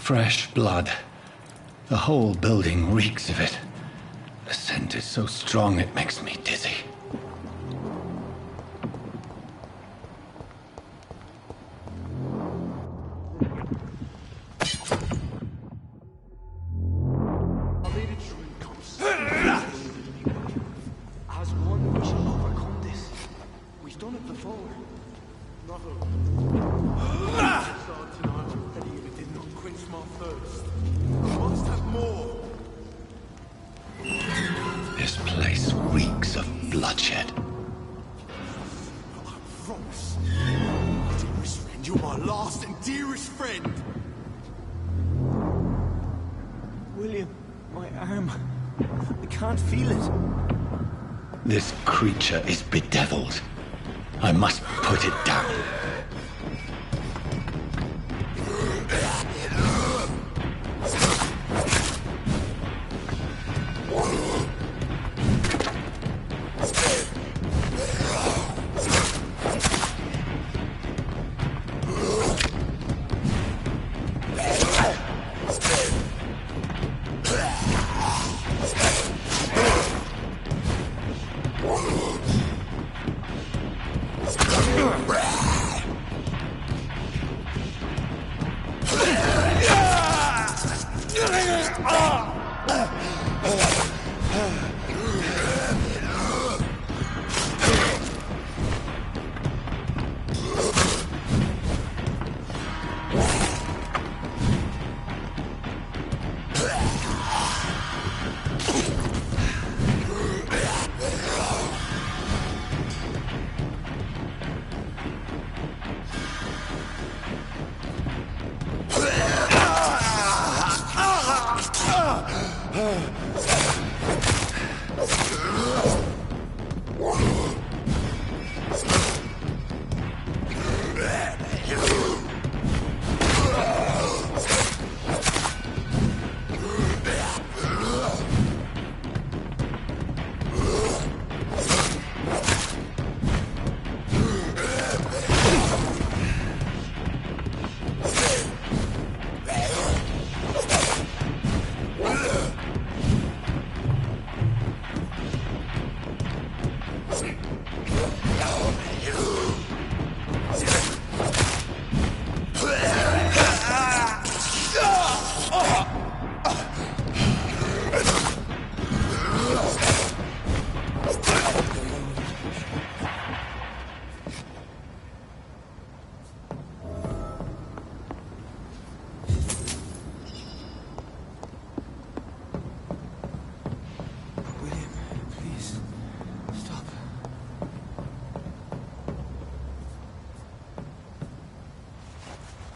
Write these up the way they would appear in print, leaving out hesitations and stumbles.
Fresh blood. The whole building reeks of it. The scent is so strong it makes me dizzy. This place reeks of bloodshed. I promise. Dearest friend, you're my last and dearest friend. William, my arm. I can't feel it. This creature is bedeviled. I must put it down.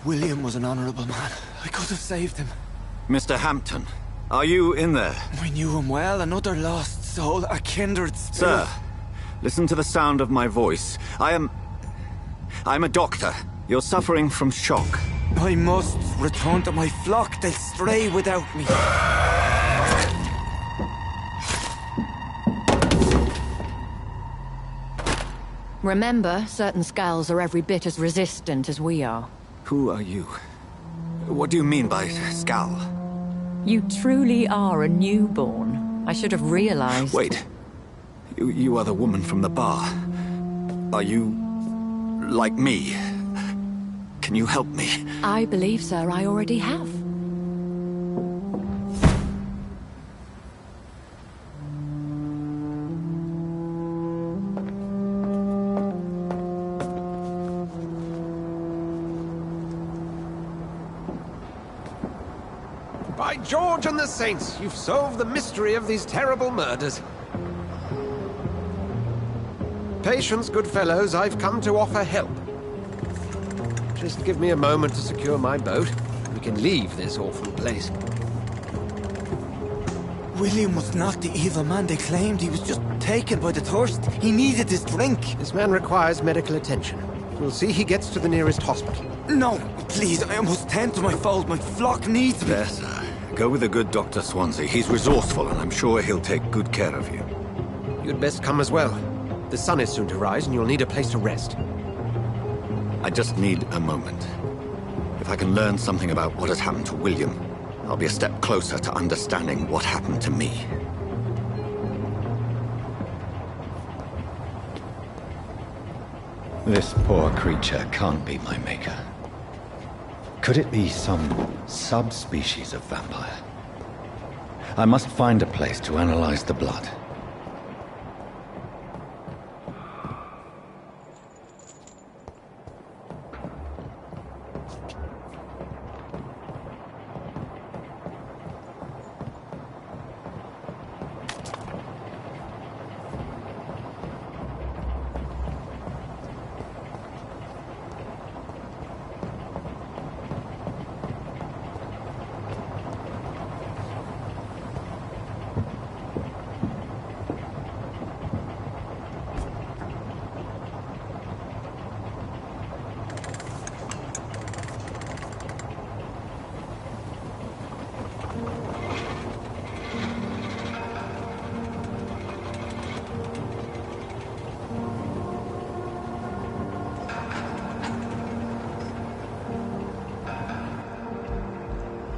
William was an honorable man. I could have saved him. Mr. Hampton, are you in there? I knew him well, another lost soul, a kindred spirit. Sir, listen to the sound of my voice. I'm a doctor. You're suffering from shock. I must return to my flock. They'll stray without me. Remember, certain skulls are every bit as resistant as we are. Who are you? What do you mean by skull? You truly are a newborn. I should have realized. Wait. You are the woman from the bar. Are you like me? Can you help me? I believe, sir, I already have. By George and the Saints, you've solved the mystery of these terrible murders. Patience, good fellows, I've come to offer help. Just give me a moment to secure my boat. We can leave this awful place. William was not the evil man they claimed. He was just taken by the thirst. He needed his drink. This man requires medical attention. We'll see he gets to the nearest hospital. No, please, I must tend to my fold. My flock needs me. There, sir. Go with the good Dr. Swansea. He's resourceful, and I'm sure he'll take good care of you. You'd best come as well. The sun is soon to rise, and you'll need a place to rest. I just need a moment. If I can learn something about what has happened to William, I'll be a step closer to understanding what happened to me. This poor creature can't be my maker. Could it be some subspecies of vampire? I must find a place to analyze the blood.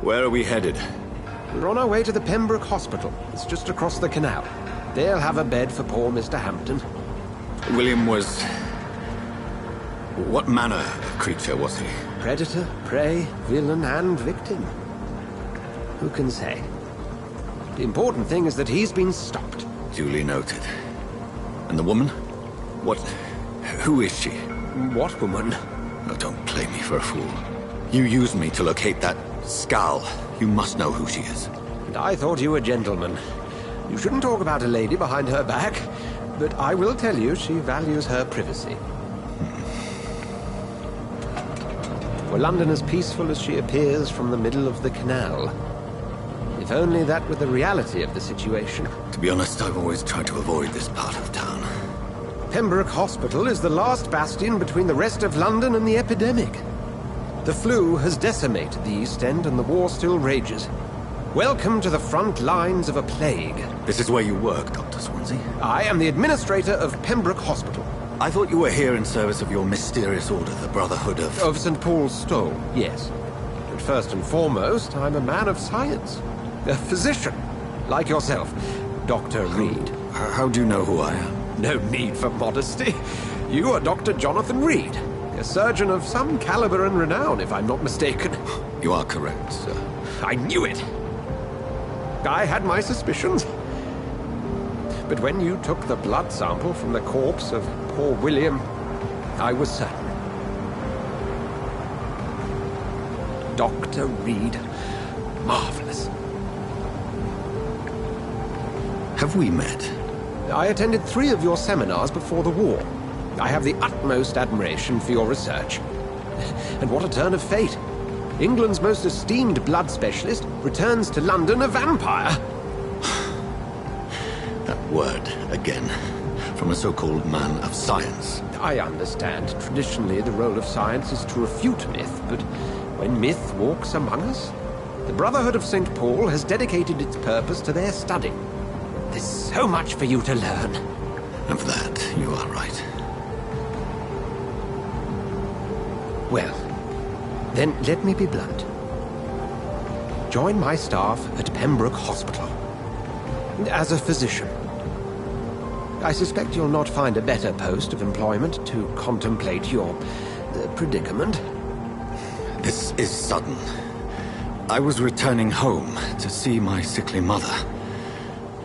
Where are we headed? We're on our way to the Pembroke Hospital. It's just across the canal. They'll have a bed for poor Mr. Hampton. William was... What manner of creature was he? Predator, prey, villain, and victim. Who can say? The important thing is that he's been stopped. Duly noted. And the woman? What... Who is she? What woman? Oh, don't play me for a fool. You used me to locate that skull. You must know who she is. And I thought you a gentleman. You shouldn't talk about a lady behind her back, but I will tell you she values her privacy. Were London as peaceful as she appears from the middle of the canal? If only that were the reality of the situation. To be honest, I've always tried to avoid this part of town. Pembroke Hospital is the last bastion between the rest of London and the epidemic. The flu has decimated the East End and the war still rages. Welcome to the front lines of a plague. This is where you work, Dr. Swansea? I am the administrator of Pembroke Hospital. I thought you were here in service of your mysterious order, the Brotherhood of... Of St. Paul's Stole, yes. But first and foremost, I'm a man of science. A physician, like yourself, Dr. Reed. How do you know who I am? No need for modesty. You are Dr. Jonathan Reed, a surgeon of some caliber and renown, if I'm not mistaken. You are correct, sir. I knew it! I had my suspicions. But when you took the blood sample from the corpse of poor William, I was certain. Dr. Reed. Marvelous. Have we met? I attended 3 of your seminars before the war. I have the utmost admiration for your research. And what a turn of fate. England's most esteemed blood specialist returns to London a vampire. That word, again. From a so-called man of science. I understand. Traditionally, the role of science is to refute myth, but when myth walks among us, the Brotherhood of St. Paul has dedicated its purpose to their study. There's so much for you to learn. And for that, you are right. Well, then let me be blunt. Join my staff at Pembroke Hospital. As a physician. I suspect you'll not find a better post of employment to contemplate your predicament. This is sudden. I was returning home to see my sickly mother.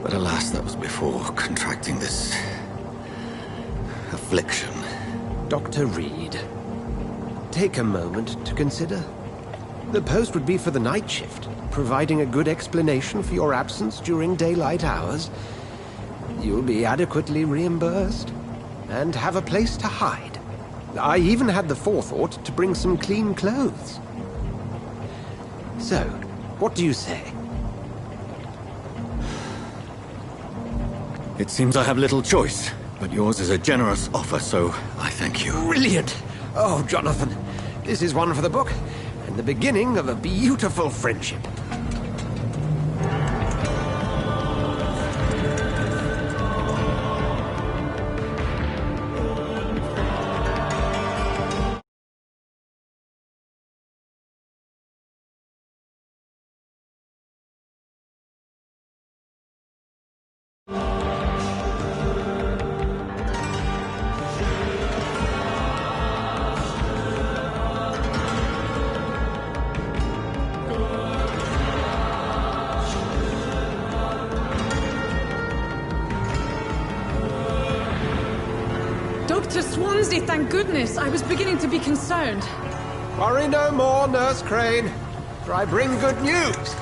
But alas, that was before contracting this... affliction. Dr. Reed, take a moment to consider. The post would be for the night shift, providing a good explanation for your absence during daylight hours. You'll be adequately reimbursed, and have a place to hide. I even had the forethought to bring some clean clothes. So, what do you say? It seems I have little choice, but yours is a generous offer, so I thank you. Brilliant! Oh, Jonathan, this is one for the book, and the beginning of a beautiful friendship. Dr. Swansea, thank goodness. I was beginning to be concerned. Worry no more, Nurse Crane, for I bring good news.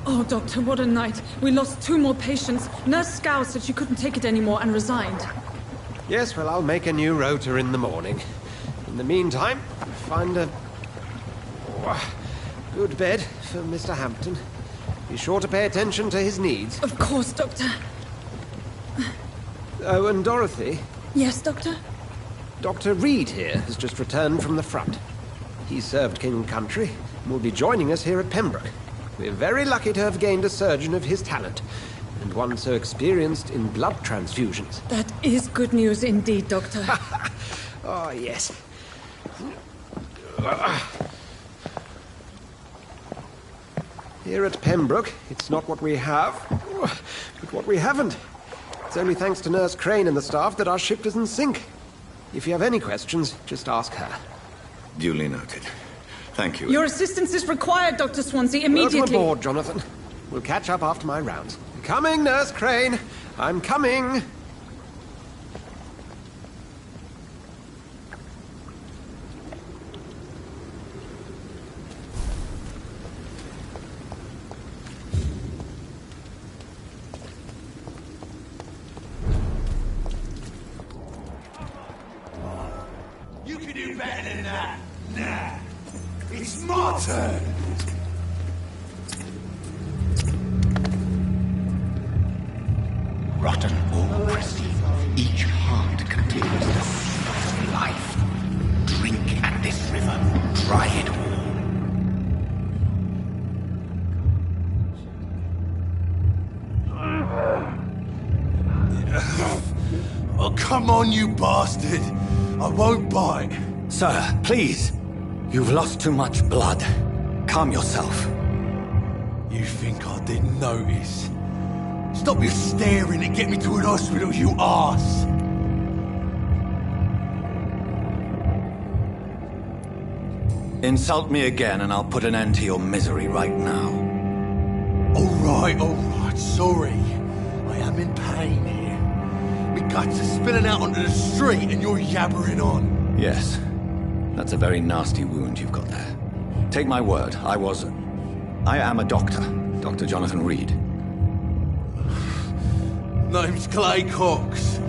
Oh, Doctor, what a night. We lost 2 more patients. Nurse Scow said she couldn't take it anymore and resigned. Yes, well, I'll make a new rota in the morning. In the meantime, find a good bed for Mr. Hampton. Be sure to pay attention to his needs. Of course, Doctor. Oh, and Dorothy, Yes, Doctor? Dr. Reed here has just returned from the front. He served King and Country and will be joining us here at Pembroke. We're very lucky to have gained a surgeon of his talent, and one so experienced in blood transfusions. That is good news indeed, Doctor. Oh, yes. Here at Pembroke, it's not what we have, but what we haven't. It's only thanks to Nurse Crane and the staff that our ship doesn't sink. If you have any questions, just ask her. Duly noted. Thank you. Your assistance is required, Dr. Swansea, immediately. Welcome aboard, Jonathan. We'll catch up after my rounds. Coming, Nurse Crane. I'm coming. You can do better than that. Nah. It's my turn. Rotten or pristine, each heart contains the seed of life. Drink at this river, try it all. Oh, come on, you bastard. I won't bite. Sir, please. You've lost too much blood. Calm yourself. You think I didn't notice? Stop your staring and get me to an hospital, you arse! Insult me again and I'll put an end to your misery right now. Alright, sorry. I am in pain here. My guts are spilling out onto the street and you're yabbering on. Yes. That's a very nasty wound you've got there. Take my word, I am a doctor. Dr. Jonathan Reed. Name's Clay Cox.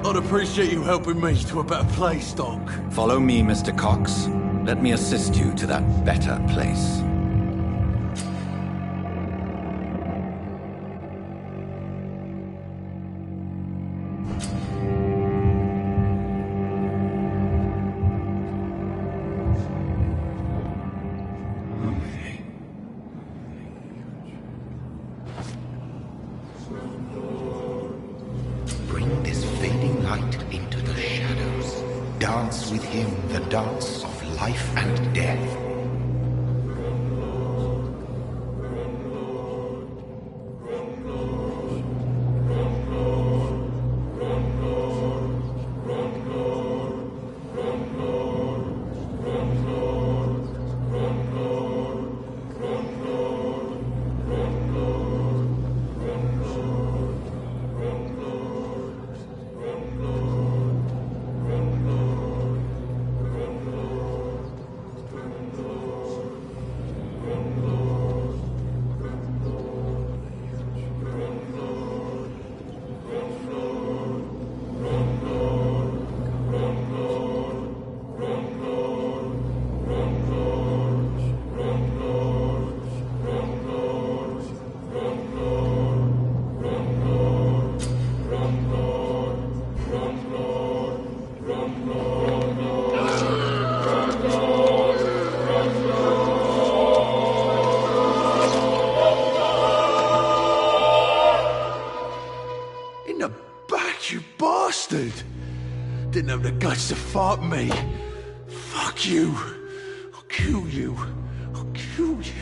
I'd appreciate you helping me to a better place, Doc. Follow me, Mr. Cox. Let me assist you to that better place. Bring this fading light into the shadows. Dance with him the dance of life and death. In the back, you bastard! Didn't have the guts to fuck me. Fuck you. I'll kill you. I'll kill you.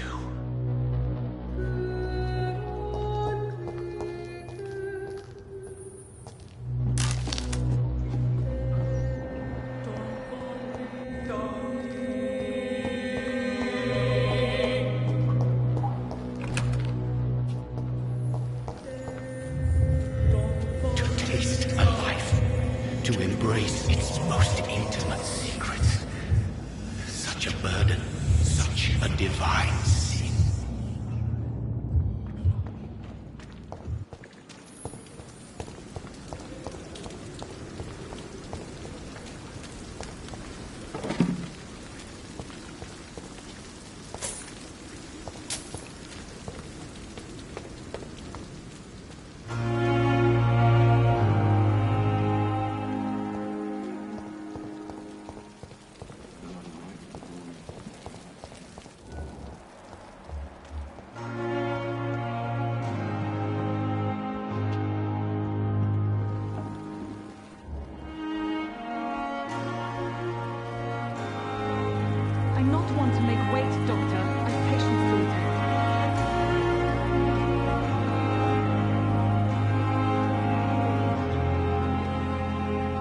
such a divine sin. I not want to make wait, Doctor. I've patience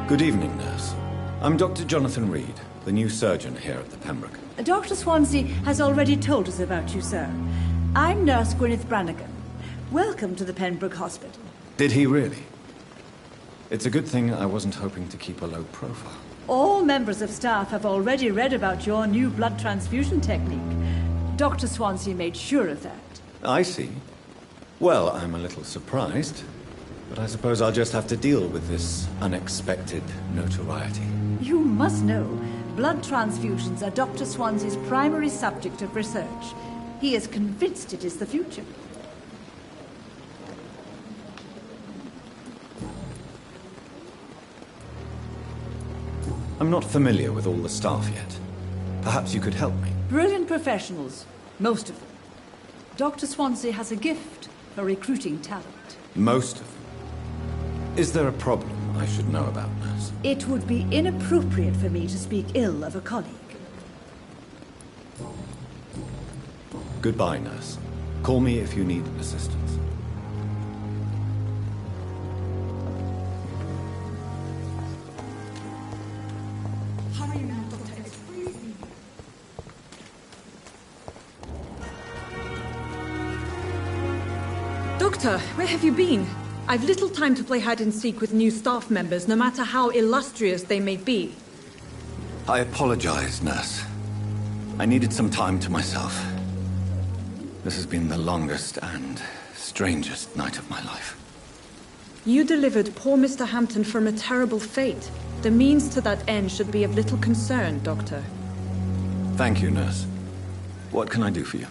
Good evening, nurse. I'm Dr. Jonathan Reed, the new surgeon here at the Pembroke. Dr. Swansea has already told us about you, sir. I'm Nurse Gwyneth Brannigan. Welcome to the Pembroke Hospital. Did he really? It's a good thing I wasn't hoping to keep a low profile. All members of staff have already read about your new blood transfusion technique. Dr. Swansea made sure of that. I see. Well, I'm a little surprised, but I suppose I'll just have to deal with this unexpected notoriety. You must know, blood transfusions are Dr. Swansea's primary subject of research. He is convinced it is the future. I'm not familiar with all the staff yet. Perhaps you could help me. Brilliant professionals, most of them. Dr. Swansea has a gift for recruiting talent. Most of them. Is there a problem I should know about, nurse? It would be inappropriate for me to speak ill of a colleague. Goodbye, nurse. Call me if you need assistance. Hurry now, Doctor. It's freezing. Doctor, where have you been? I've little time to play hide and seek with new staff members, no matter how illustrious they may be. I apologize, nurse. I needed some time to myself. This has been the longest and strangest night of my life. You delivered poor Mr. Hampton from a terrible fate. The means to that end should be of little concern, Doctor. Thank you, nurse. What can I do for you?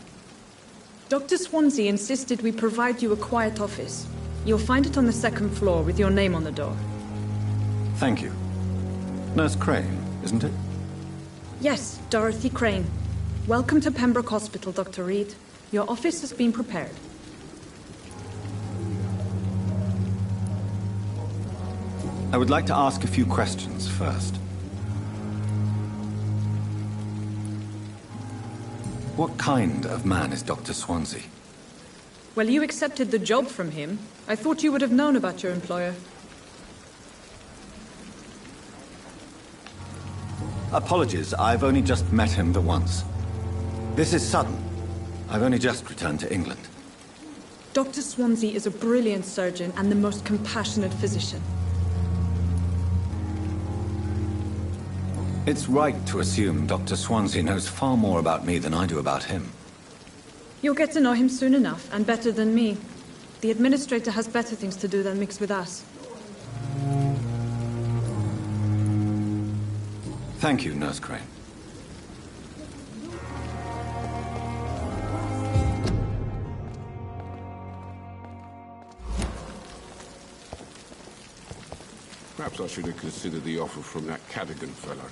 Dr. Swansea insisted we provide you a quiet office. You'll find it on the second floor with your name on the door. Thank you. Nurse Crane, isn't it? Yes, Dorothy Crane. Welcome to Pembroke Hospital, Dr. Reed. Your office has been prepared. I would like to ask a few questions first. What kind of man is Dr. Swansea? Well, you accepted the job from him. I thought you would have known about your employer. Apologies, I've only just met him the once. This is sudden. I've only just returned to England. Dr. Swansea is a brilliant surgeon and the most compassionate physician. It's right to assume Dr. Swansea knows far more about me than I do about him. You'll get to know him soon enough, and better than me. The administrator has better things to do than mix with us. Thank you, Nurse Crane. Perhaps I should have considered the offer from that Cadogan fellow.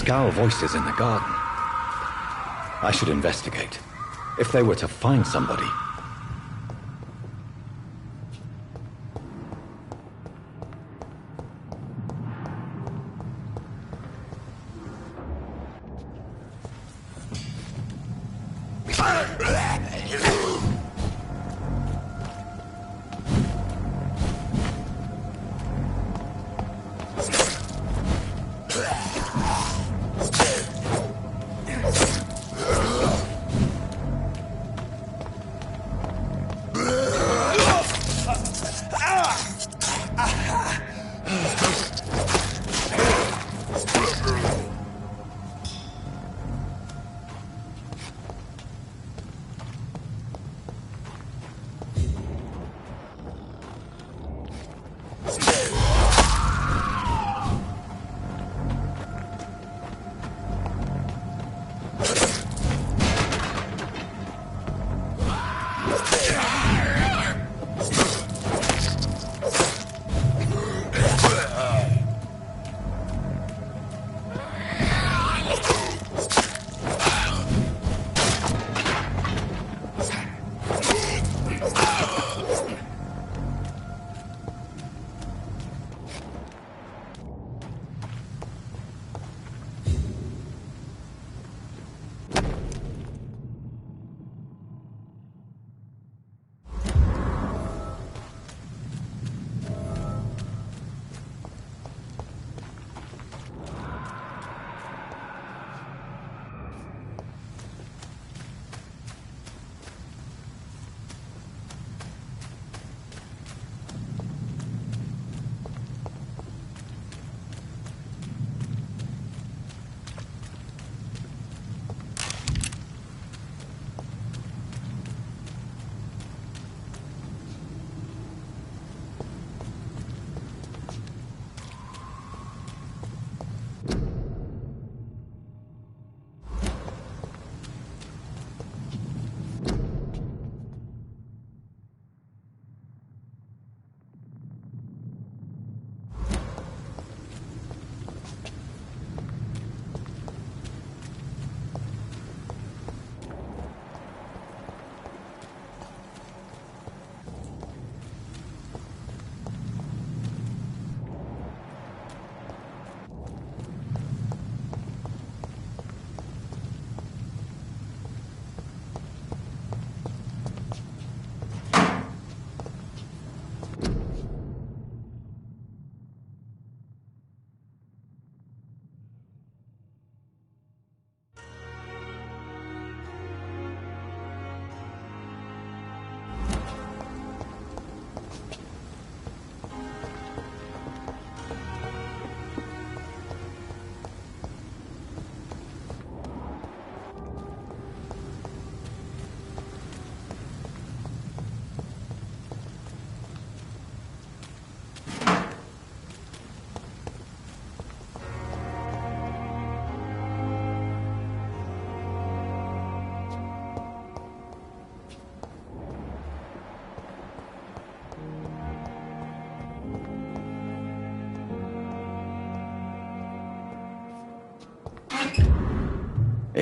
Skal voices in the garden. I should investigate. If they were to find somebody...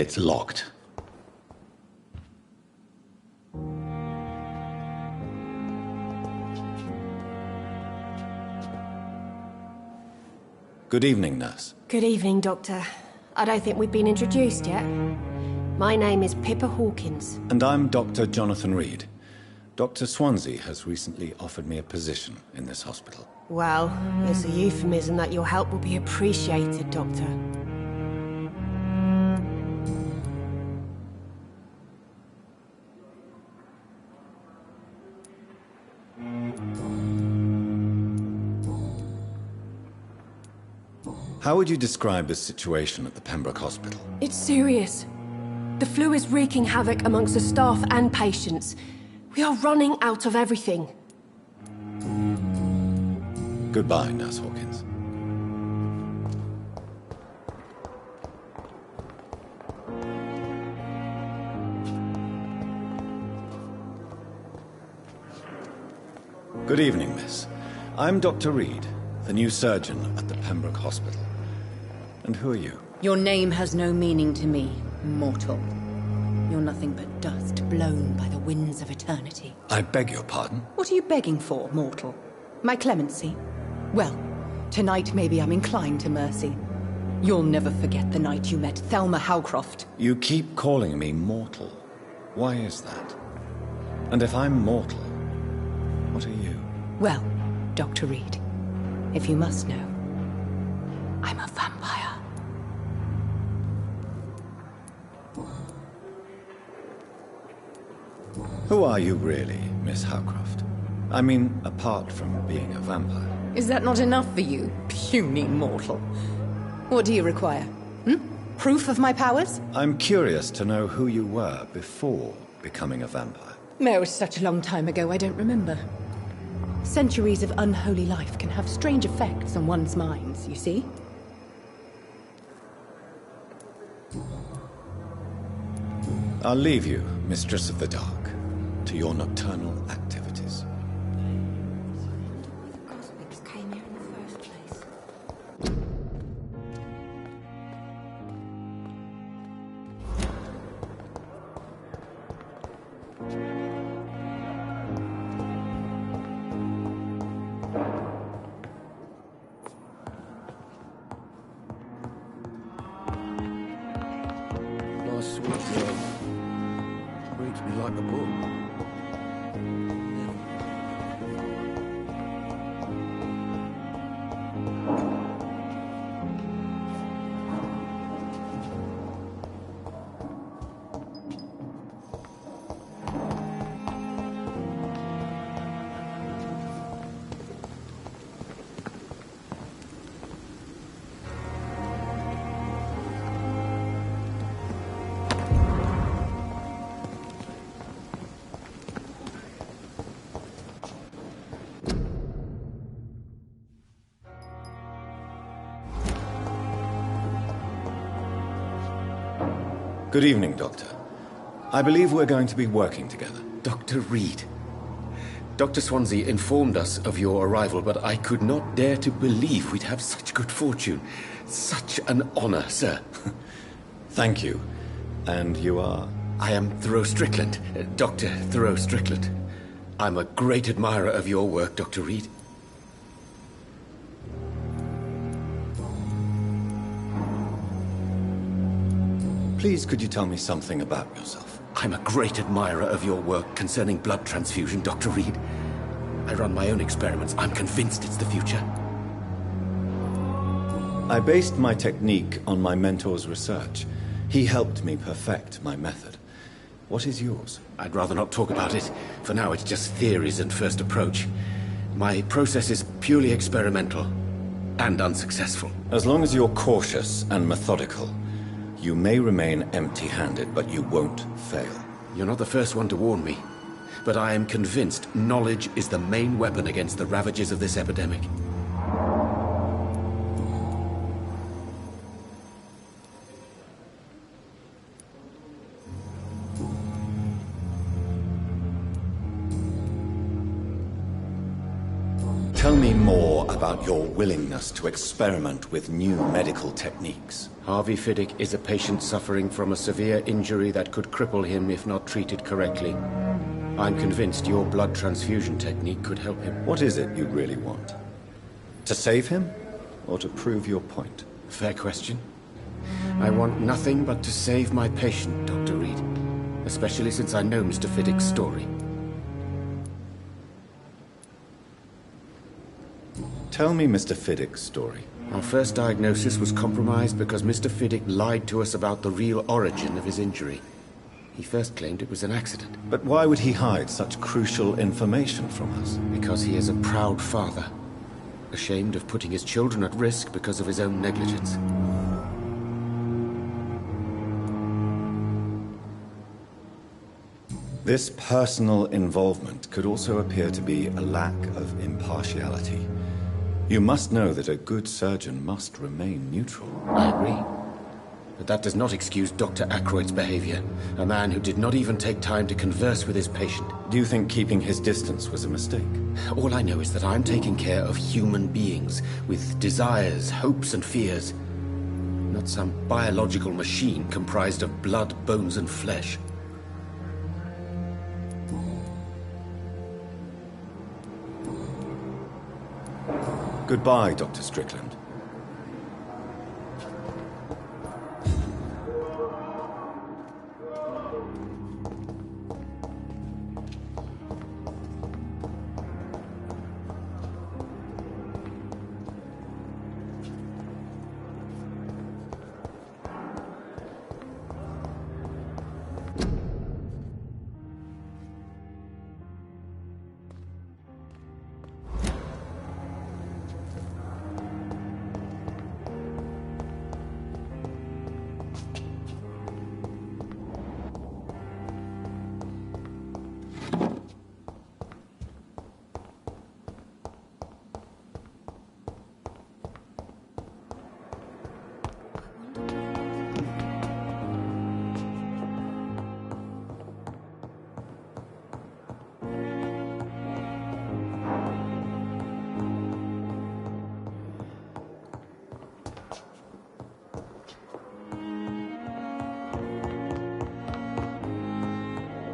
It's locked. Good evening, nurse. Good evening, Doctor. I don't think we've been introduced yet. My name is Pippa Hawkins. And I'm Dr. Jonathan Reed. Dr. Swansea has recently offered me a position in this hospital. Well, it's a euphemism that your help will be appreciated, Doctor. How would you describe the situation at the Pembroke Hospital? It's serious. The flu is wreaking havoc amongst the staff and patients. We are running out of everything. Goodbye, Nurse Hawkins. Good evening, miss. I'm Dr. Reed, the new surgeon at the Pembroke Hospital. And who are you? Your name has no meaning to me, mortal. You're nothing but dust blown by the winds of eternity. I beg your pardon? What are you begging for, mortal? My clemency? Well, tonight maybe I'm inclined to mercy. You'll never forget the night you met Thelma Howcroft. You keep calling me mortal. Why is that? And if I'm mortal, what are you? Well, Dr. Reed, if you must know, I'm a vampire. Who are you really, Miss Howcroft? I mean, apart from being a vampire. Is that not enough for you, puny mortal? What do you require? Proof of my powers? I'm curious to know who you were before becoming a vampire. No, it was such a long time ago, I don't remember. Centuries of unholy life can have strange effects on one's minds, you see? I'll leave you, Mistress of the Dark, to your nocturnal activities. Nice sweet girl. Reads me like a book. Good evening, Doctor. I believe we're going to be working together. Dr. Reed. Dr. Swansea informed us of your arrival, but I could not dare to believe we'd have such good fortune. Such an honor, sir. Thank you. And you are? I am Thoreau Strickland, Dr. Thoreau Strickland. I'm a great admirer of your work, Dr. Reed. Please, could you tell me something about yourself? I'm a great admirer of your work concerning blood transfusion, Dr. Reed. I run my own experiments. I'm convinced it's the future. I based my technique on my mentor's research. He helped me perfect my method. What is yours? I'd rather not talk about it. For now, it's just theories and first approach. My process is purely experimental and unsuccessful. As long as you're cautious and methodical, you may remain empty-handed, but you won't fail. You're not the first one to warn me, but I am convinced knowledge is the main weapon against the ravages of this epidemic. Tell me more about your willingness to experiment with new medical techniques. Harvey Fiddick is a patient suffering from a severe injury that could cripple him if not treated correctly. I'm convinced your blood transfusion technique could help him. What is it you really want? To save him, or to prove your point? Fair question. I want nothing but to save my patient, Dr. Reed. Especially since I know Mr. Fiddick's story. Tell me Mr. Fiddick's story. Our first diagnosis was compromised because Mr. Fiddick lied to us about the real origin of his injury. He first claimed it was an accident. But why would he hide such crucial information from us? Because he is a proud father, ashamed of putting his children at risk because of his own negligence. This personal involvement could also appear to be a lack of impartiality. You must know that a good surgeon must remain neutral. I agree. But that does not excuse Dr. Ackroyd's behavior. A man who did not even take time to converse with his patient. Do you think keeping his distance was a mistake? All I know is that I'm taking care of human beings with desires, hopes, and fears. Not some biological machine comprised of blood, bones, and flesh. Goodbye, Dr. Strickland.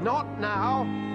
Not now!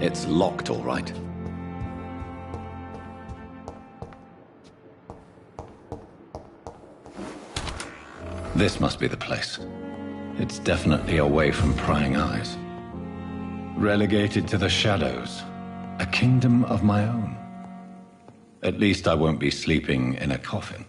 It's locked, all right. This must be the place. It's definitely away from prying eyes. Relegated to the shadows. A kingdom of my own. At least I won't be sleeping in a coffin.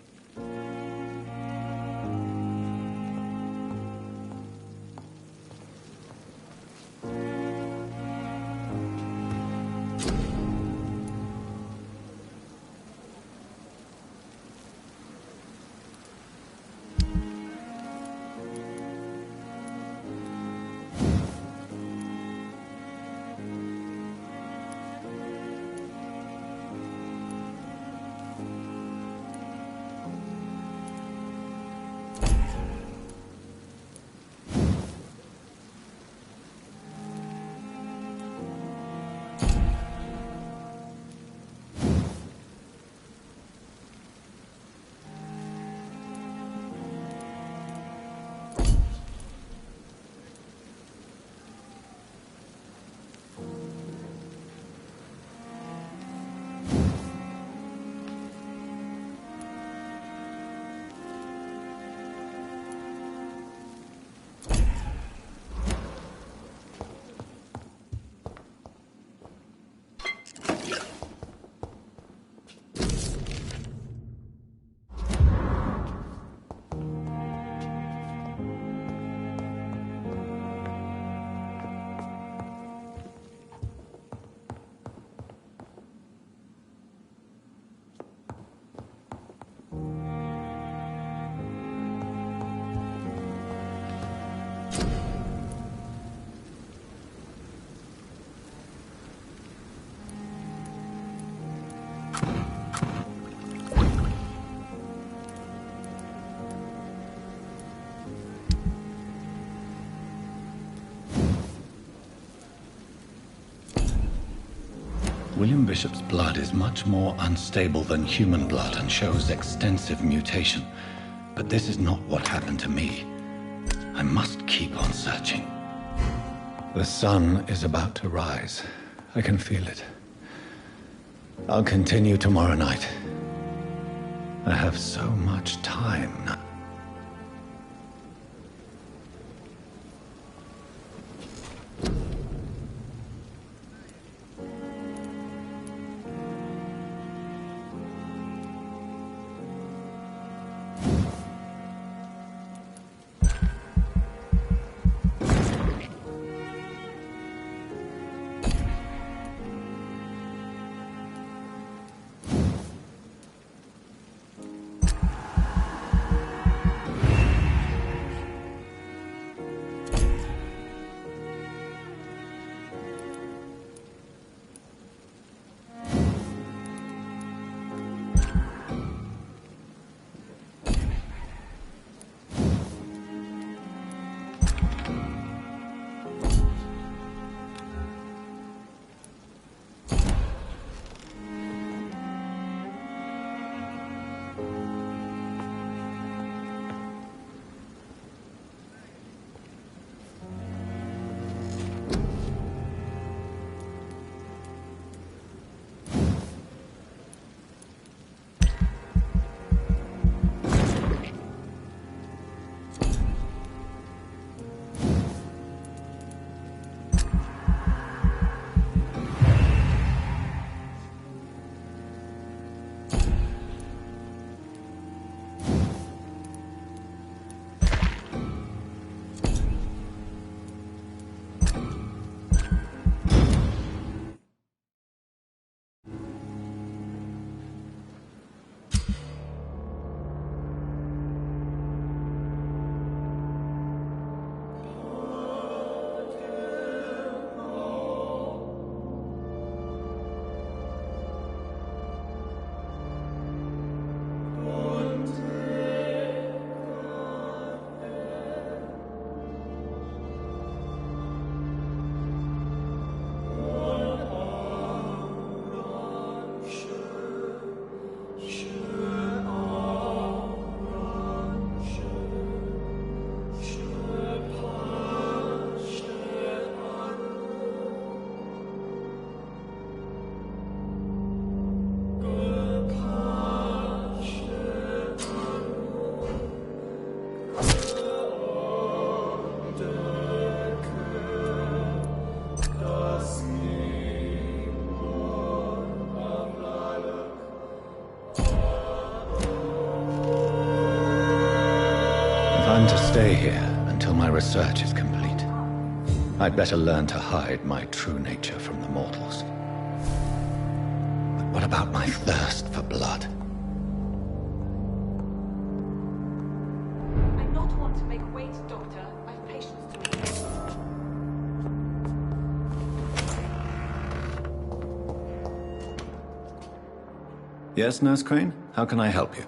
William Bishop's blood is much more unstable than human blood and shows extensive mutation. But this is not what happened to me. I must keep on searching. The sun is about to rise. I can feel it. I'll continue tomorrow night. I have so much time now. I'm to stay here until my research is complete. I'd better learn to hide my true nature from the mortals. But what about my thirst for blood? I not want to make wait, Doctor. I've patience to wait. Yes, Nurse Crane? How can I help you?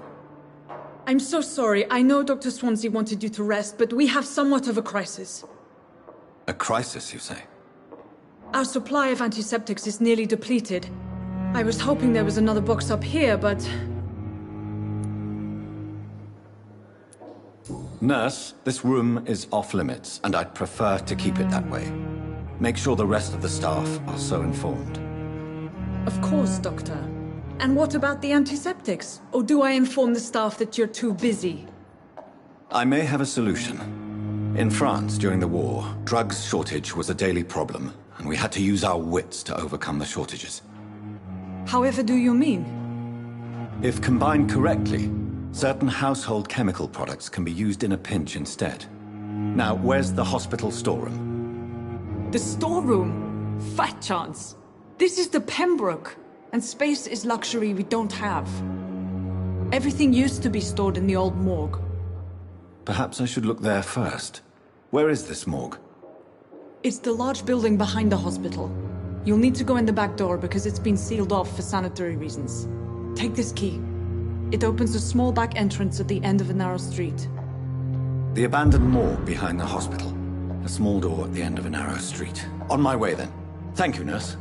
I'm so sorry. I know Dr. Swansea wanted you to rest, but we have somewhat of a crisis. A crisis, you say? Our supply of antiseptics is nearly depleted. I was hoping there was another box up here, but... Nurse, this room is off limits, and I'd prefer to keep it that way. Make sure the rest of the staff are so informed. Of course, Doctor. And what about the antiseptics? Or do I inform the staff that you're too busy? I may have a solution. In France, during the war, drugs shortage was a daily problem, and we had to use our wits to overcome the shortages. However do you mean? If combined correctly, certain household chemical products can be used in a pinch instead. Now, where's the hospital storeroom? The storeroom? Fat chance. This is the Pembroke. And space is luxury we don't have. Everything used to be stored in the old morgue. Perhaps I should look there first. Where is this morgue? It's the large building behind the hospital. You'll need to go in the back door because it's been sealed off for sanitary reasons. Take this key. It opens a small back entrance at the end of a narrow street. The abandoned morgue behind the hospital. A small door at the end of a narrow street. On my way then. Thank you, nurse.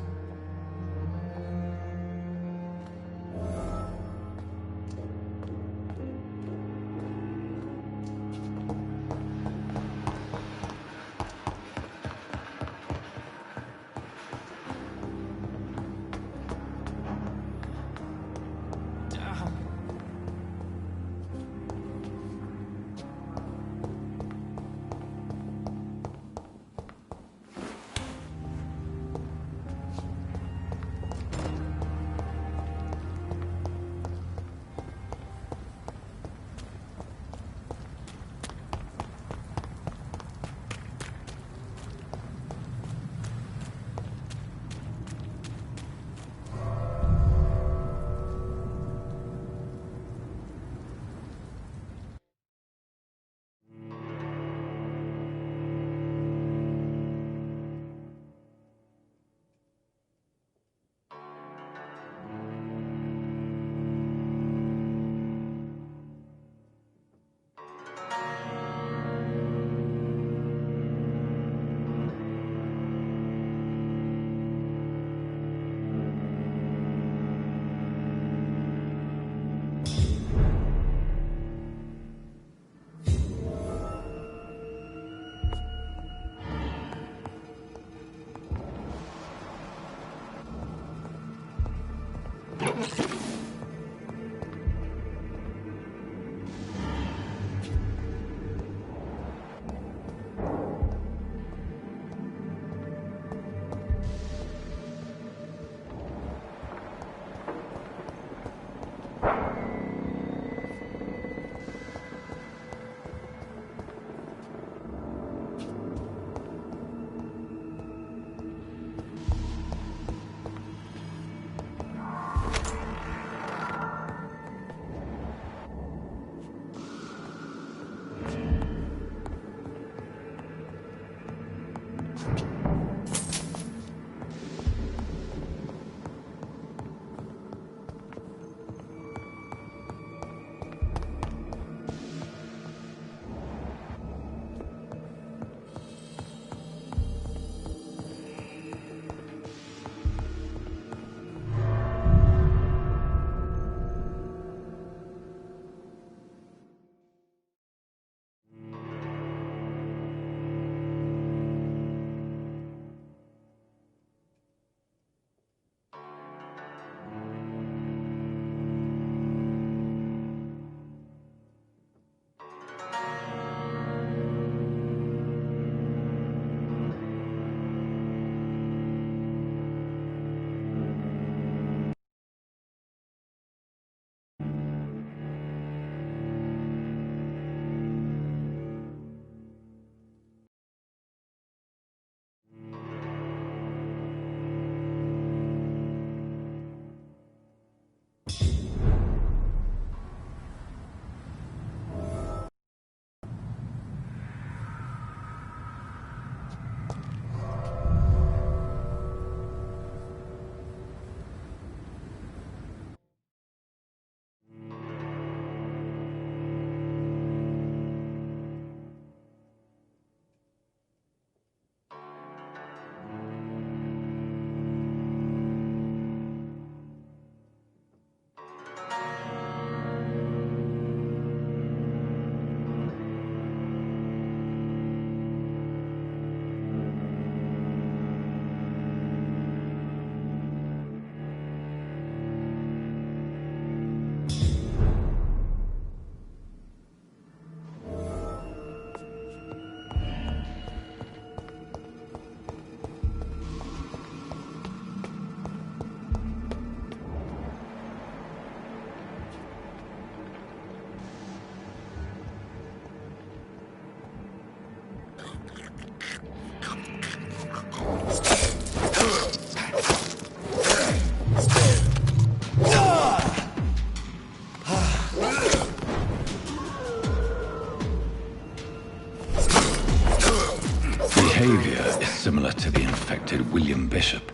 Vampyr is similar to the infected William Bishop.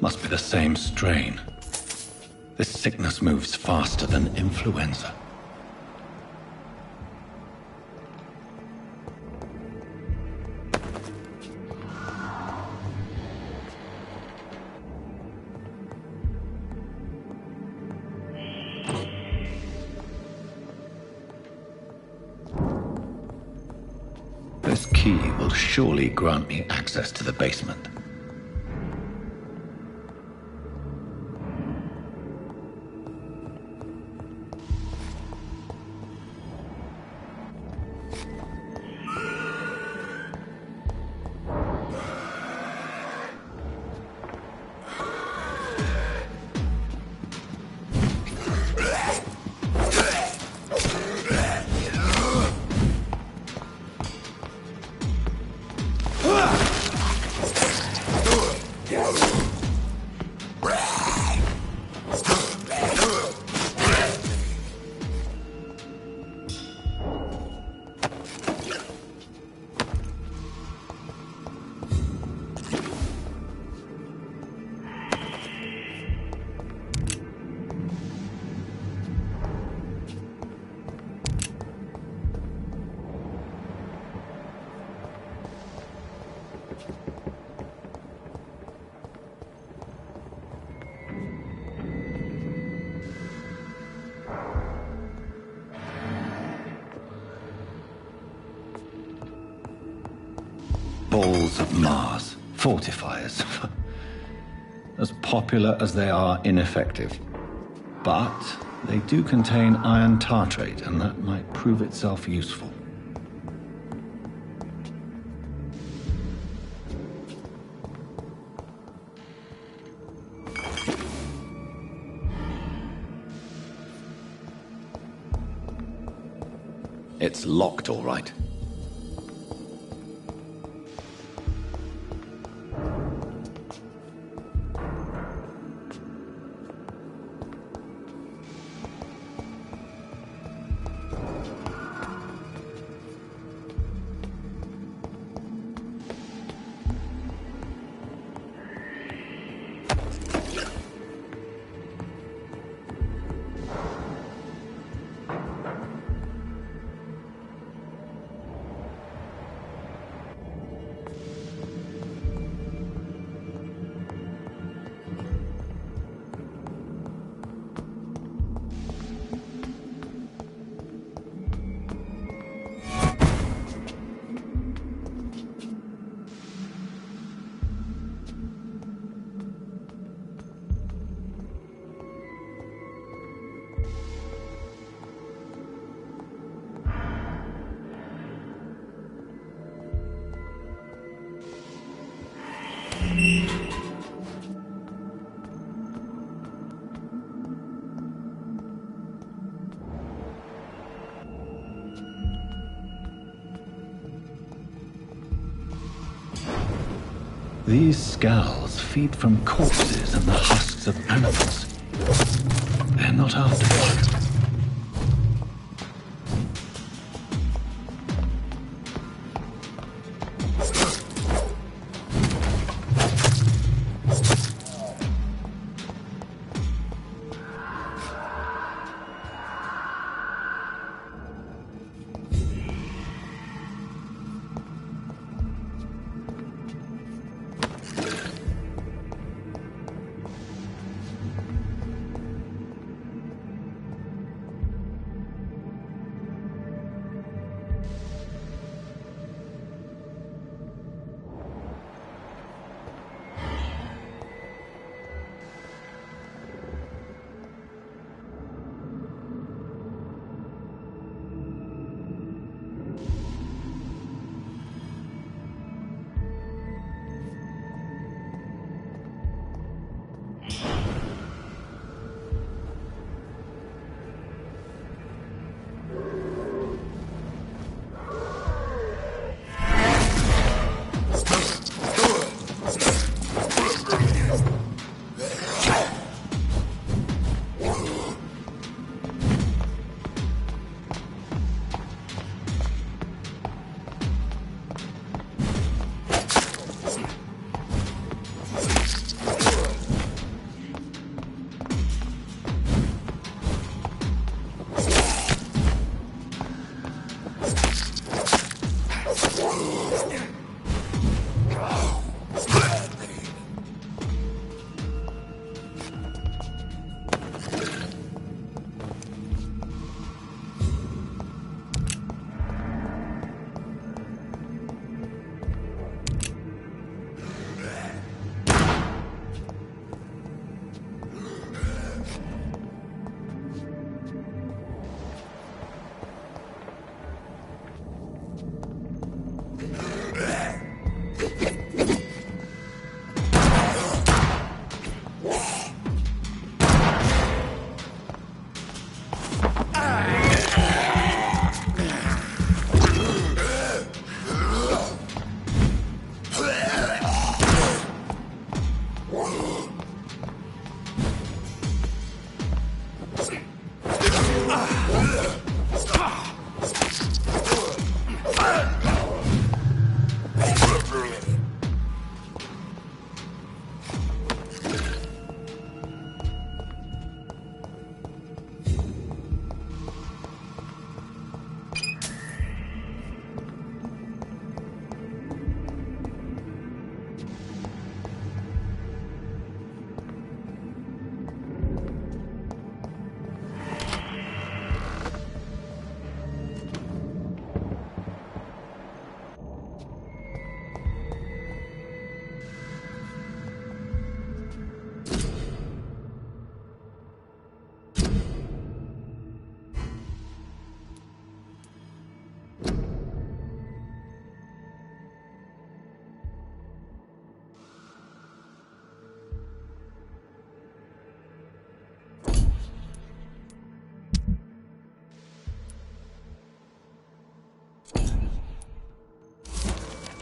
Must be the same strain. This sickness moves faster than influenza. This key will surely grant me access to the basement. Balls of Mars, fortifiers. As popular as they are ineffective. But they do contain iron tartrate, and that might prove itself useful. It's locked, all right. These skulls feed from corpses and the husks of animals. They're not afterwards.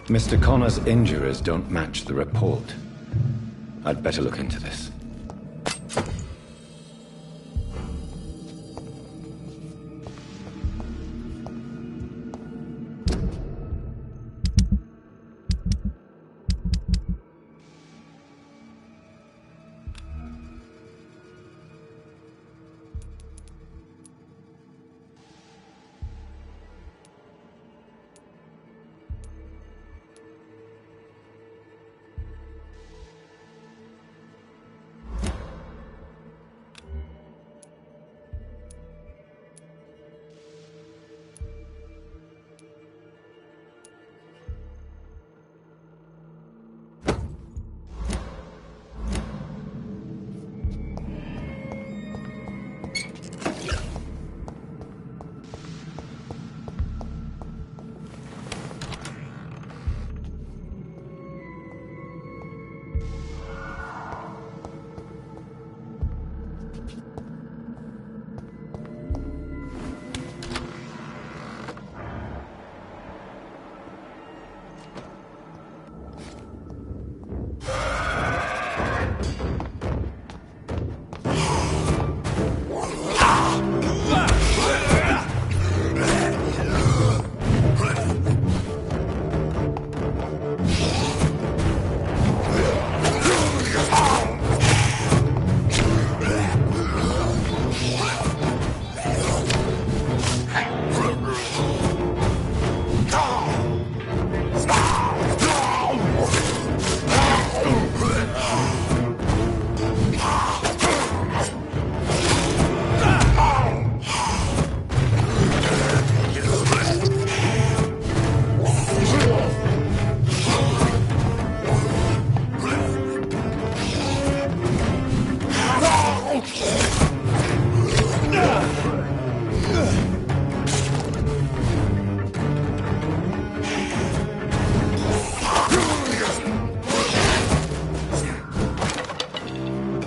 Mr. Connor's injuries don't match the report. I'd better look into this.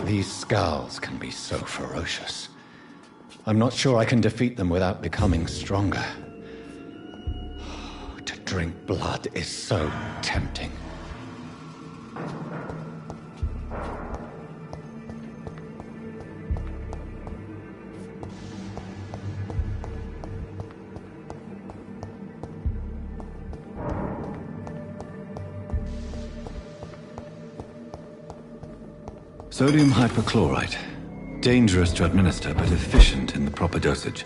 These scowls can be so ferocious. I'm not sure I can defeat them without becoming stronger. To drink blood is so tempting. Sodium hypochlorite. Dangerous to administer, but efficient in the proper dosage.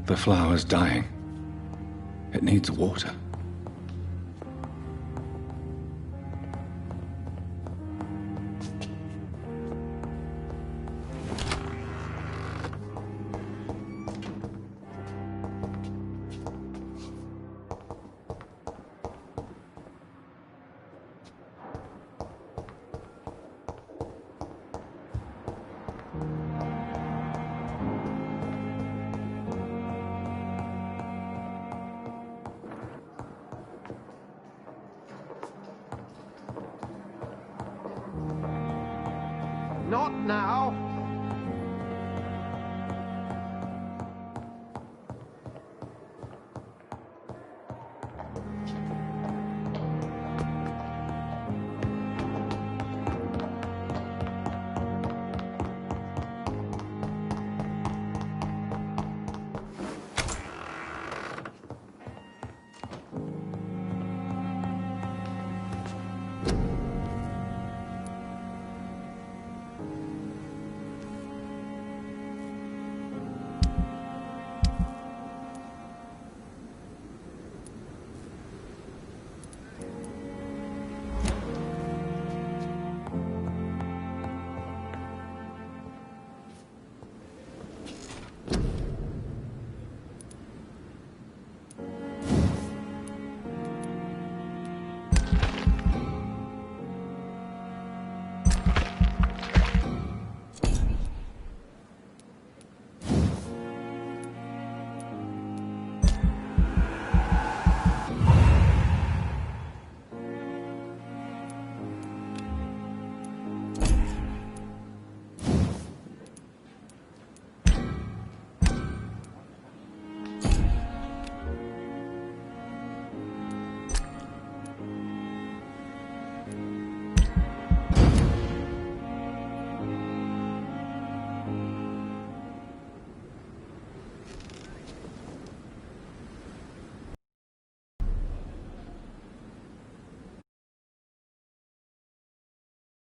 The flower's dying. It needs water. Not now.